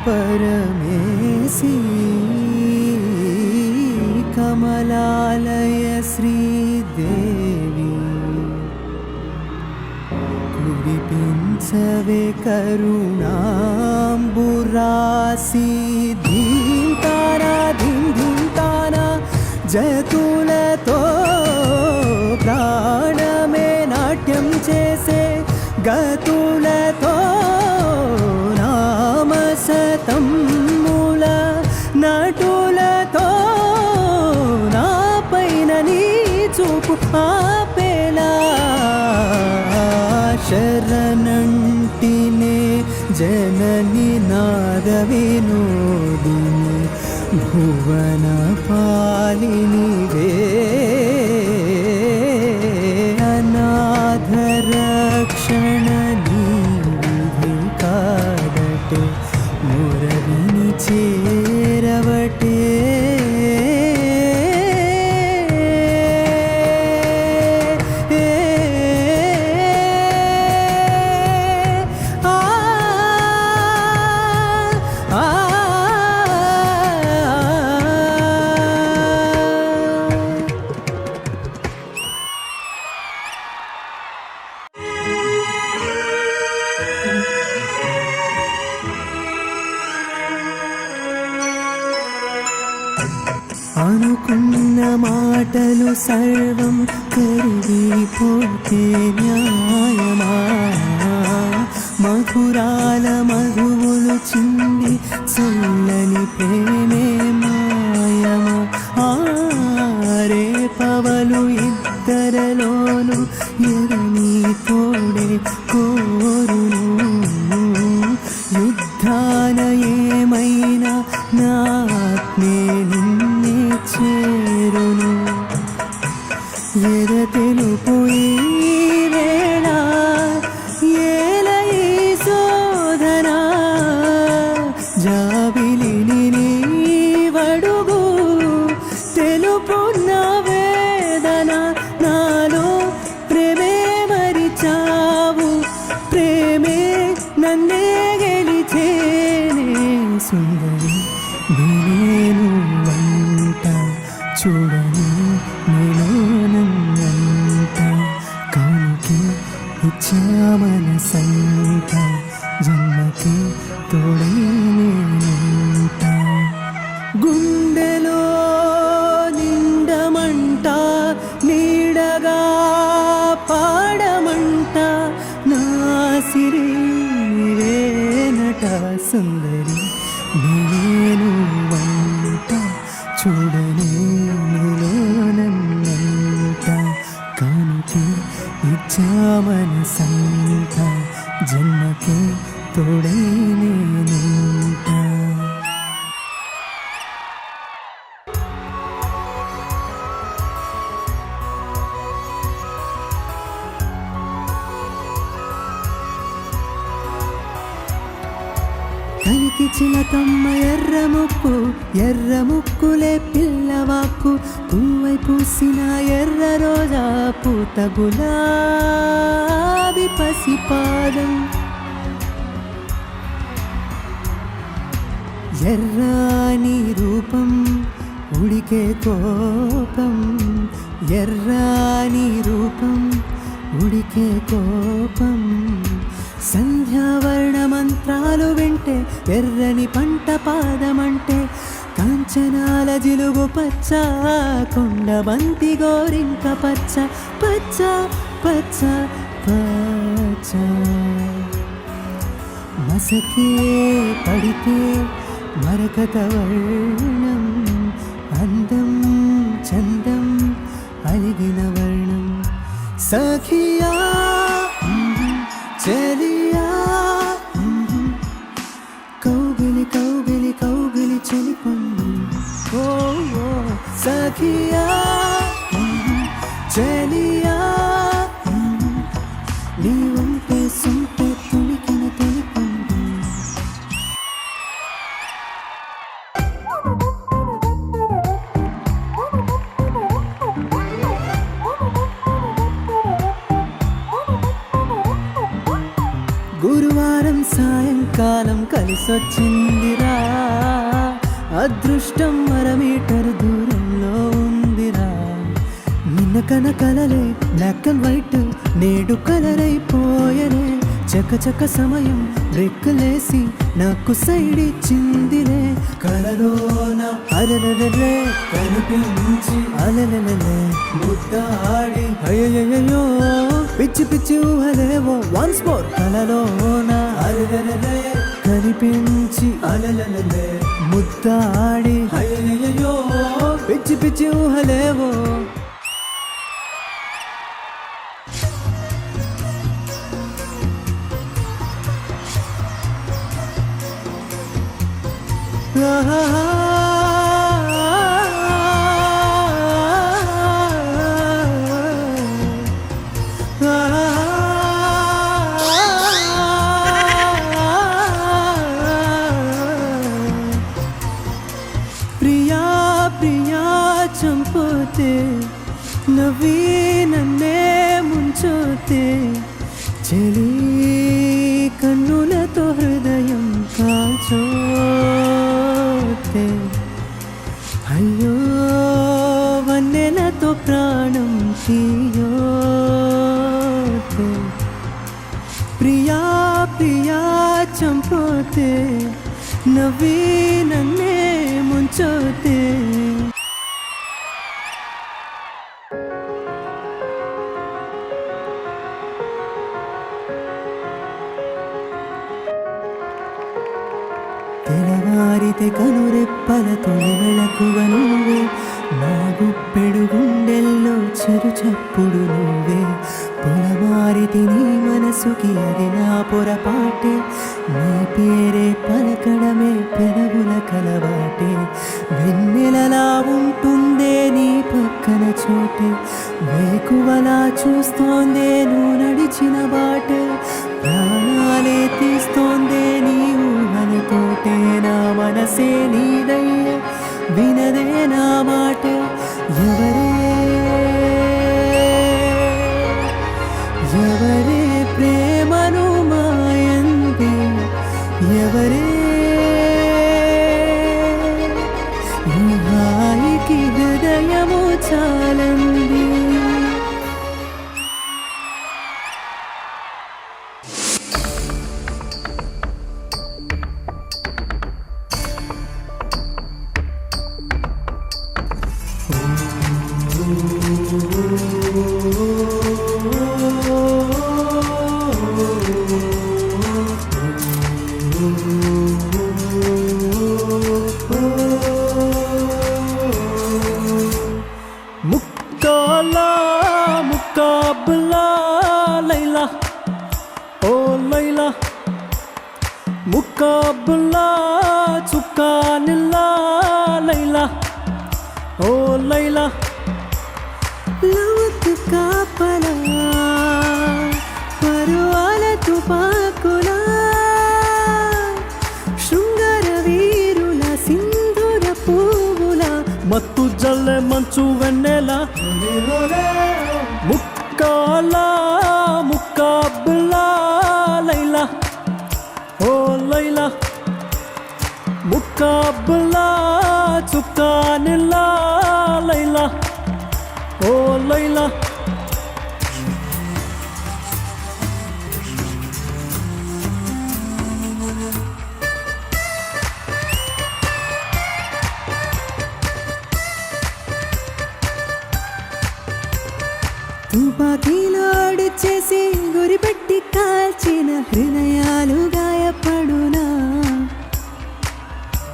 परमेशी कमलालय श्रीदेवी कुरिपिंचवे करुणांबुरासी धींताना धींताना जयतुलतो प्राणमे नाट्यं चेसे गतुलतो नाम सतं मूल नटुलतो ना पैन नी चूपु आपेला शरणंटिने जननी नाद विनोदिनी भुवन पालिनी वे अनाथ रक्षण निधि काडटे मुरविनी चेरवटे అనుకున్న మాటలు సర్వం కరిగిపోతే న్యాయమా మధురాల మధువులు చింది చల్లని ప్రేమే మాయమా ఆరే పవలు ఇద్దరలోను ఎరని తోడే కోరును యుద్ధాన ఏమైనా నా ఆత్మే నిన్నే చేరును ఎద తెలుపు ఈ వేళ ఏల ఈ శోధన జాబిలిని నీవడుగు తెలుపు నా వేదన నాలో ప్రేమే మరిచావు ప్రేమే నన్నే గెలిచేనే సుందరి నేను వంట చూడని నేను నన్నంట కానుకే ఇచ్చామన సంత జన్మకి తోడై నేనంట గుండెలో నిండమంట నీడగా పాడమంట నా సిరి నీవేనట సుందరి నేను వంట చూడనే నన్నంట కానుకే ఇచ్చామన సంత జన్మకే తోడై నేనంట కలికి చిలకమ్మ ఎర్ర ముక్కులే పిల్లవాకు పువ్వై పూసిన ఎర్ర రోజా పూత గులాబీ పసిపాదం ఎర్రాని రూపం ఉడికే కోపం ఎర్రాని రూపం ఉడికే కోపం సంధ్యావర్ణ మంత్రాలు వింటే ఎర్రని పంట పాదమంటే కాంచనాల జిలుగు పచ్చ కొండబంతి గోరింక పచ్చ పచ్చ పచ్చ పచ్చ మసకే పడితే మరకత వర్ణం అందం చందం అలిగిన వర్ణం సఖియా చలియా కౌగిలి కౌగిలి కౌగిలి చెలిపండు ఓ సఖియా చలియా నీ వంటే సొంటే తుణికిన తెలిపండు గురువారం సాయంకాలం కాలం కలిసొచ్చిందిరా, అదృష్టం అరమీటర్ దూరంలో ఉందిరా. నిన్న కలలే బ్లాక్ అండ్ వైట్ నేడు కలర్ అయిపోయనే, చకచక సమయం బ్రేక్లేసి నాకు సైడ్ ఇచ్చిందిరే. కలలోన అలలలే కనిపించి అలలలే ముద్దాడి అయ్యయ్యో పిచ్చి పిచ్చి ఊహలేవో వన్స్ మోర్. కలలోన అలలలే కనిపించి అలలలే ముద్దాడి అయ్యయ్యో పిచ్చి పిచ్చి ఊహలేవో. ప్రియా ప్రియా చంపోతే నవ్వి నన్నే ముంచోతే, చెలి కన్నులతో హృదయం కాల్చోతే, అయ్యో వన్నెలతో ప్రాణం తీయోతే. ప్రియా ప్రియా చంపోతే నవ్వి నన్నే ముంచోతే. తెలవారితే కనురెప్పల తొలి వెళకువ నువ్వే, నా గుప్పెడు గుండెల్లో చిరు చప్పుడు నువ్వే. పొలమారితే నీ మనసుకి అది నా పొరపాటే, నీ పేరే పలకడమే పెదవుల కలవాటే. వెన్నెలలా ఉంటుందే నీ పక్కన చోటే, వేకువలా చూస్తోందే నువ్వు నడిచిన బాటే. ప్రాణాలే తీస్తోందే నీ ఊహలతోటే, నా మనసే నీదయ్య వినదే నా మాట. ఎవరే ప్రేమను మాయంది, ఎవరే ఈ హాయికి హృదయము చాలంది. ముక్కాలా ముక్కాబులా లైలా ఓ లైలా, ముక్కాబులా చుక్కానిలా లైలా ఓ లైలా. లవకు కాపలా పరువాల తుపాకులా, శృంగార వీరుల సింధూర పువ్వుల, మత్తు జల్లె మంచు వెన్నెల. ముక్కాలా ముక్కాబులా లైలా ఓ లైలా, ముక్కాబులా చుక్కానిలా లైలా ఓ లైలా. తుపాకీలోడు చేసి గురిపెట్టి కాల్చిన హృదయాలు గాయపడునా,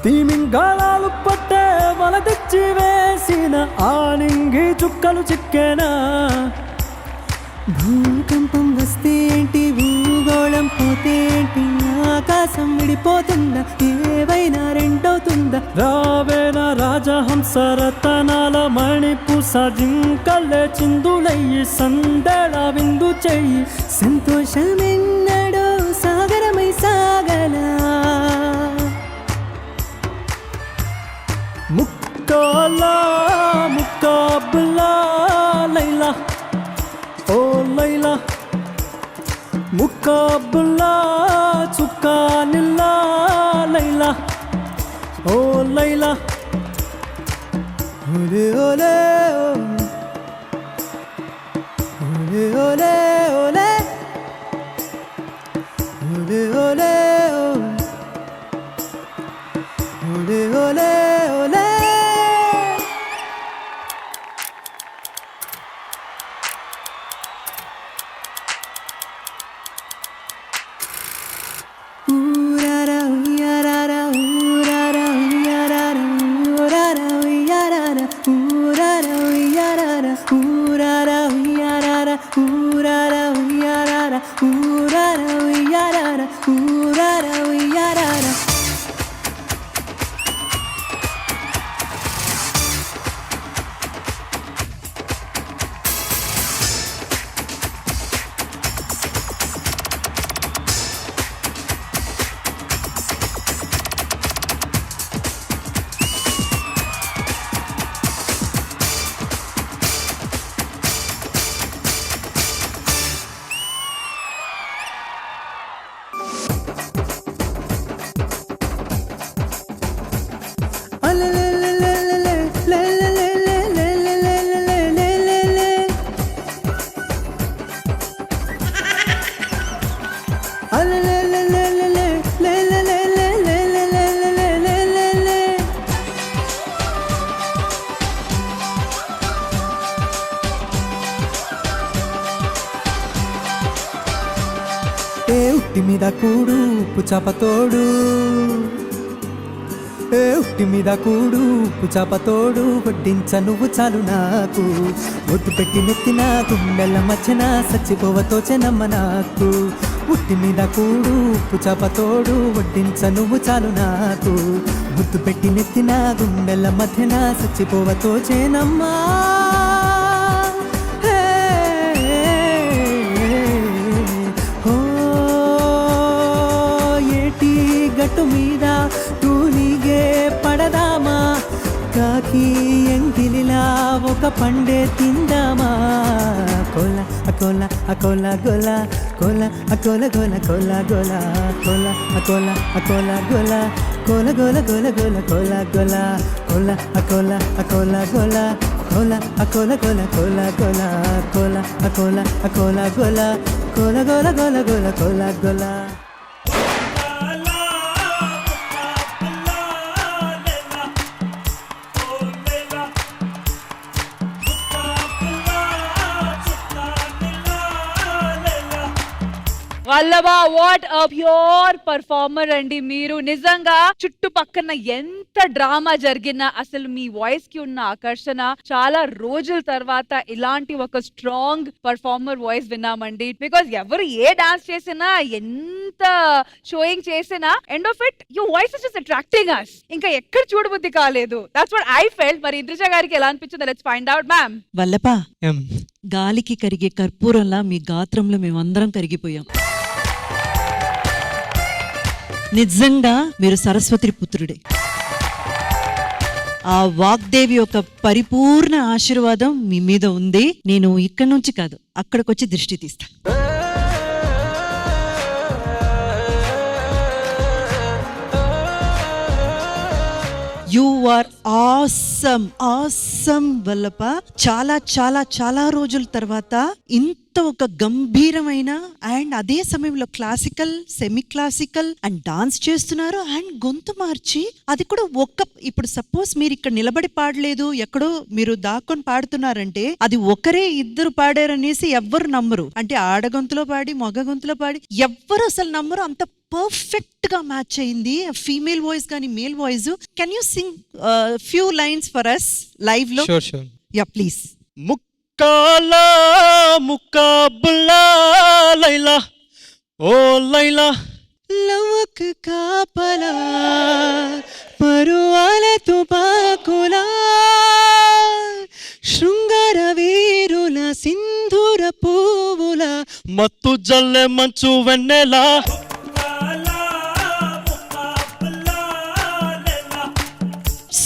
తిమింగళాలు పట్టే వల తెచ్చి వేసిన ఆనింగి చుక్కలు చిక్కేనా. భూకంపం వస్తే ఏంటి, భూగోళం పోతే ఏంటి, ఆకాశం విడిపోతుందా, ఏవైనా రెండవుతుందా. రావేనా రాజహంస రతనాల మణిపూస జింకల్లే చిందులయ్యి సందళ విందు చెయ్యి. సంతోషమెన్నడో సాగరమై సాగలా, ముక్కాలా ముక్కాబులా లైలా ఓ లైలా, ముక్కాబుల్లా చుక్కా నిల్లా లైలా ఓ లైలా ఓలే ఓలే ఓలే ఓలే ఓలే ఓలే ఓలే ఓలే ఓలే ఓలే ఊరారా ఉయ్యారారా ఊరారా ఉయ్యారారా ఊరారా ఉయ్యారారా ఊరారా ఉయ్యారారా ఊరారా ఉయ్యారారా ఊరారా ఉయ్యారారా ఊరారా ఉయ్యారారా ఊరారా ఉయ్యారారా ఉట్టి మీద కూడు ఉప్పు చాపతోడు ఉట్టి మీద కూడు ఉప్పు చాపతోడు వడ్డించ నువ్వు చాలు నాకు ఒట్టు పెట్టి నెత్తిన గుండెల మచ్చన సచ్చిపోవతోచెనమ్మ నాకు ఉట్టి మీద కూడు ఉప్పు చాపతోడు వడ్డించ నువ్వు చాలు నాకు ముద్దు పెట్టి నెత్తిన గుండెల మధ్యన సచ్చిపోవతోచెనమ్మా గట్టు మీద తూలిగే పడదామా కాకి ఎంగిలిలా ఒక పండే తిందామా కోల అకోల అకోల గోల కోల అకోల గోల కోల గోల కోల అకోల అకోల గోల కోల గోల గోల గోల కోల గోల కోల అకోల అకోల గోల కోల అకోల గోల కోల గోల కోల అకోల అకోల గోల కోల గోల గోల గోల కోల గోల వల్లభా వాట్ అ ప్యూర్ పర్ఫార్మర్ అండి మీరు. నిజంగా చుట్టుపక్కన ఎంత డ్రామా జరిగినా అసలు మీ వాయిస్ కి ఉన్న ఆకర్షణ చాలా రోజుల తర్వాత ఇలాంటి ఒక స్ట్రాంగ్ పర్ఫార్మర్ వాయిస్ విన్నామండి. బికాస్ ఎవరు ఏ డాన్స్ చేసినా ఎంత షోయింగ్ చేసినా end of it your voice is just attracting us. ఇంకా ఎక్కడ చూడబుద్ధి కాలేదు. That's what I felt. మరి ఇంద్రజ గారికి ఎలా అనిపించింది? Let's find out ma'am. వల్లభా, గాలికి కరిగే కర్పూరంలా మీ గాత్రంలో మేమందరం కరిగిపోయాం. నిజంగా మీరు సరస్వతి పుత్రుడే. ఆ వాగ్దేవి యొక్క పరిపూర్ణ ఆశీర్వాదం మీ మీద ఉంది. నేను ఇక్కడి నుంచి కాదు అక్కడికొచ్చి దృష్టి తీస్తా. You are awesome awesome Vallabha. చాలా చాలా చాలా రోజుల తర్వాత ఇంత ఒక గంభీరమైన అండ్ అదే సమయంలో classical, semi classical and dance చేస్తున్నారు అండ్ గొంతు మార్చి అది కూడా ఇప్పుడు సపోజ్ మీరు ఇక్కడ నిలబడి పాడలేదు, ఎక్కడో మీరు దాక్కొని పాడుతున్నారంటే అది ఒకరే ఇద్దరు పాడారనేసి ఎవ్వరు నమ్మరు. అంటే ఆడ గొంతులో పాడి మగ గొంతులో పాడి ఎవ్వరు అసలు నమ్మరు. అంత పర్ఫెక్ట్ గా మ్యాచ్ అయింది. ఫీమేల్ వాయిస్ కానీ male voice. Can you sing few lines for us live లో? Yeah please. ముక్కాలా ముక్కాబుల్లా లైలా ఓ లైలా లవక్ కాపలా పరువాల తుపాకులా శృంగార వీరుల సింధూర పువ్వుల మత్తు జల్లె మంచు వెన్నెలా.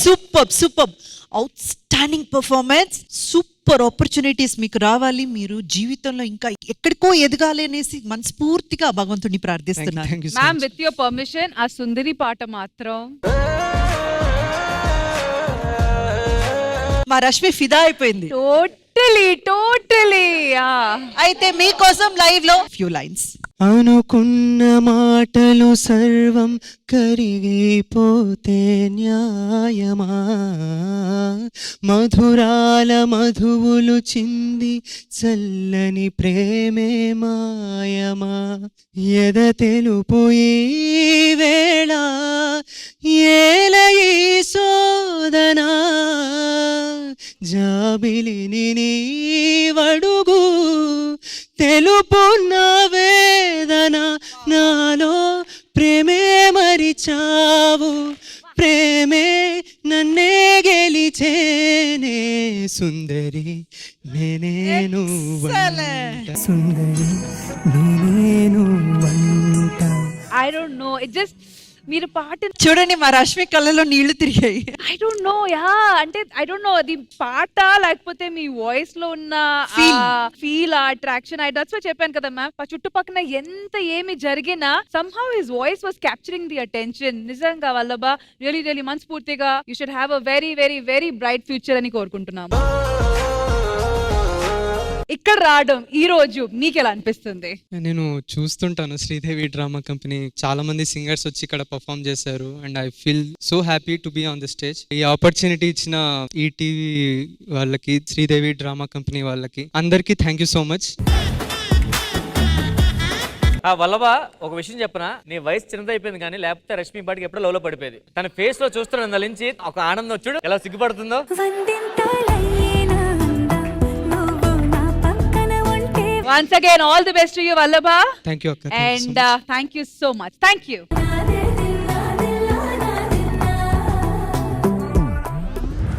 Super super, outstanding performance, super super opportunities మీకు రావాలి, మీరు జీవితంలో ఇంకా ఎక్కడికో ఎదగాలి అనేసి మనస్ఫూర్తిగా భగవంతుడిని ప్రార్థిస్తున్నాను. Thank you so ma'am much. With your permission ఆ సుందరి పాట మాత్రం మా రష్మి ఫిదా అయిపోయింది. టోటలీ అయితే మీకోసం లైవ్ లో ఫ్యూ లైన్స్. అనుకున్న మాటలు సర్వం కరిగిపోతే న్యాయమా, మధురాల మధువులు చింది చల్లని ప్రేమే మాయమా, ఎద తెలుపు ఈ వేళ ఏల ఈ సోదనా, జాబిలిని నీవడుగు తెలుపు నా వేదన, నాలో ప్రేమే మరిచావు, ప్రేమే నన్నే గెలిచేనే, సుందరి నేనేను సుందరి నేనేను వంట. I don't know it just మీరు పాట చూడండి మా రష్మి కళ్ళలో నీళ్లు తిరిగాయి. ఐ డోంట్ నో అంటే ఐ డోంట్ నో అది పాట లేకపోతే మీ వాయిస్ లో ఉన్న ఫీల్ అట్రాక్షన్ దట్స్ వై చెప్పాను కదా మ్యామ్. చుట్టుపక్కన ఎంత ఏమి జరిగినా somehow his voice was capturing the attention. నిజంగా వల్లభ రియలీ మనస్ఫూర్తిగా you should have a very bright future అని కోరుకుంటున్నాము. ఇక్కడ రావడం ఈ రోజు మీకు ఎలా అనిపిస్తుంది? నేను చూస్తుంటాను శ్రీదేవి డ్రామా కంపెనీ, చాలా మంది సింగర్స్ వచ్చి ఇక్కడ పర్ఫామ్ చేశారు and I feel so happy to be on the stage. ఈ ఆపర్చునిటీ ఇచ్చిన ఈటీవీ వాళ్ళకి, శ్రీదేవి డ్రామా కంపెనీ వాళ్ళకి అందరికీ thank you so much. Vallabha ఒక విషయం చెప్పనా, నీ వయసు చిన్నదైపోయింది కానీ లేకపోతే రష్మి పాటికి ఎప్పుడో లవ్ లో పడిపోయేది. తన ఫేస్ లో చూస్తున్న నుంచి ఒక ఆనందం చూడు ఎలా సిగ్గుపడుతుందో. Once again, all the best to you, Vallabha. Thank you అక్క. And thank you so much. Thank you.